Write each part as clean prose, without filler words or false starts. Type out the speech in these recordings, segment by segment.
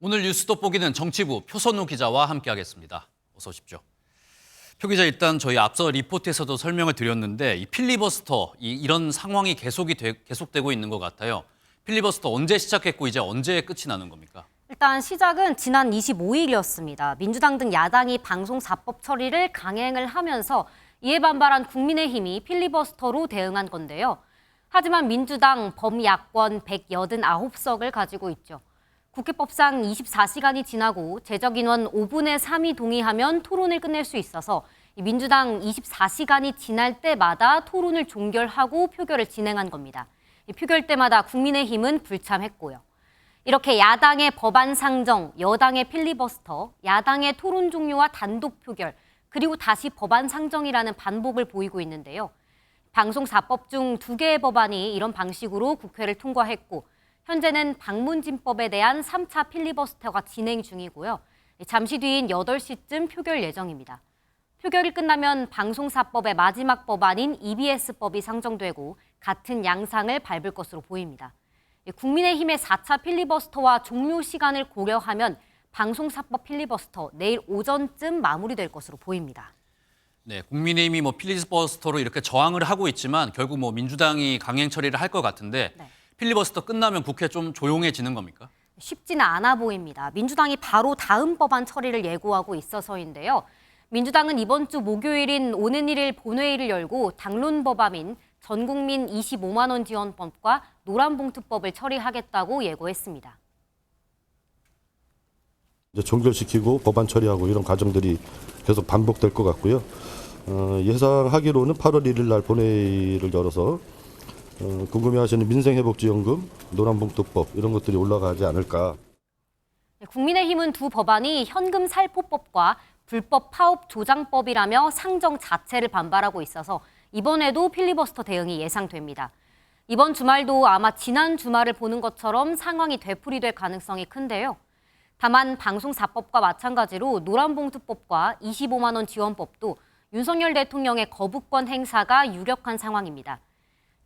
오늘 뉴스 돋보기는 정치부 표선우 기자와 함께하겠습니다. 어서 오십시오. 표 기자, 일단 저희 앞서 리포트에서도 설명을 드렸는데 이 필리버스터, 이런 상황이 계속되고 있는 것 같아요. 필리버스터 언제 시작했고 이제 언제 끝이 나는 겁니까? 일단 시작은 지난 25일이었습니다. 민주당 등 야당이 방송사법 처리를 강행을 하면서 이에 반발한 국민의힘이 필리버스터로 대응한 건데요. 하지만 민주당 범야권 189석을 가지고 있죠. 국회법상 24시간이 지나고 제적인원 5분의 3이 동의하면 토론을 끝낼 수 있어서 민주당 24시간이 지날 때마다 토론을 종결하고 표결을 진행한 겁니다. 표결 때마다 국민의힘은 불참했고요. 이렇게 야당의 법안 상정, 여당의 필리버스터, 야당의 토론 종료와 단독 표결, 그리고 다시 법안 상정이라는 반복을 보이고 있는데요. 방송사법 중 2개의 법안이 이런 방식으로 국회를 통과했고 현재는 방문진법에 대한 3차 필리버스터가 진행 중이고요. 잠시 뒤인 8시쯤 표결 예정입니다. 표결이 끝나면 방송사법의 마지막 법안인 EBS법이 상정되고 같은 양상을 밟을 것으로 보입니다. 국민의힘의 4차 필리버스터와 종료 시간을 고려하면 방송사법 필리버스터 내일 오전쯤 마무리될 것으로 보입니다. 네, 국민의힘이 필리버스터로 이렇게 저항을 하고 있지만 결국 민주당이 강행 처리를 할 것 같은데 네. 필리버스터 끝나면 국회 좀 조용해지는 겁니까? 쉽지는 않아 보입니다. 민주당이 바로 다음 법안 처리를 예고하고 있어서인데요. 민주당은 이번 주 목요일인 오는 1일 본회의를 열고 당론 법안인 전국민 25만 원 지원법과 노란봉투법을 처리하겠다고 예고했습니다. 이제 종결시키고 법안 처리하고 이런 과정들이 계속 반복될 것 같고요. 예상하기로는 8월 1일 날 본회의를 열어서 궁금해하시는 민생회복지원금, 노란봉투법 이런 것들이 올라가지 않을까. 국민의힘은 두 법안이 현금 살포법과 불법 파업 조장법이라며 상정 자체를 반발하고 있어서 이번에도 필리버스터 대응이 예상됩니다. 이번 주말도 아마 지난 주말을 보는 것처럼 상황이 되풀이될 가능성이 큰데요. 다만 방송사법과 마찬가지로 노란봉투법과 25만 원 지원법도 윤석열 대통령의 거부권 행사가 유력한 상황입니다.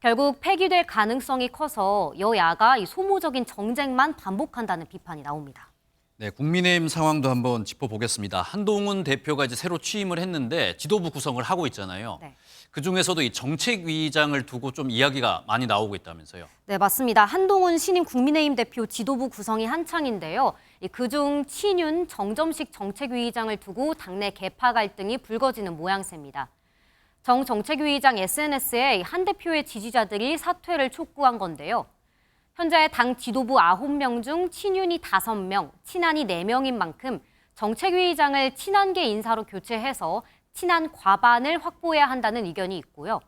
결국 폐기될 가능성이 커서 여야가 소모적인 정쟁만 반복한다는 비판이 나옵니다. 네, 국민의힘 상황도 한번 짚어보겠습니다. 한동훈 대표가 이제 새로 취임을 했는데 지도부 구성을 하고 있잖아요. 네. 그중에서도 이 정책위의장을 두고 좀 이야기가 많이 나오고 있다면서요. 네, 맞습니다. 한동훈 신임 국민의힘 대표 지도부 구성이 한창인데요. 그중 친윤 정점식 정책위의장을 두고 당내 계파 갈등이 불거지는 모양새입니다. 정 정책위의장 SNS에 한 대표의 지지자들이 사퇴를 촉구한 건데요. 현재 당 지도부 9명 중 친윤이 5명, 친한이 4명인 만큼 정책위의장을 친한계 인사로 교체해서 친한 과반을 확보해야 한다는 의견이 있고요.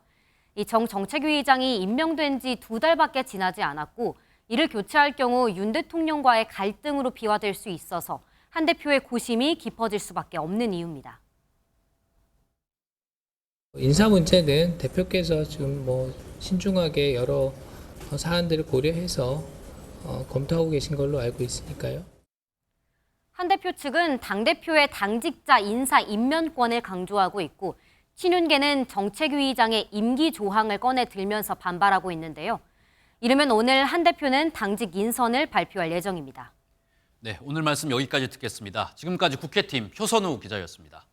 이 정 정책위의장이 임명된 지 2달밖에 지나지 않았고 이를 교체할 경우 윤 대통령과의 갈등으로 비화될 수 있어서 한 대표의 고심이 깊어질 수밖에 없는 이유입니다. 인사 문제는 대표께서 지금 신중하게 여러 사안들을 고려해서 검토하고 계신 걸로 알고 있으니까요. 한 대표 측은 당대표의 당직자 인사 임면권을 강조하고 있고 친윤계는 정책위의장의 임기 조항을 꺼내 들면서 반발하고 있는데요. 이르면 오늘 한 대표는 당직 인선을 발표할 예정입니다. 네, 오늘 말씀 여기까지 듣겠습니다. 지금까지 국회팀 표선우 기자였습니다.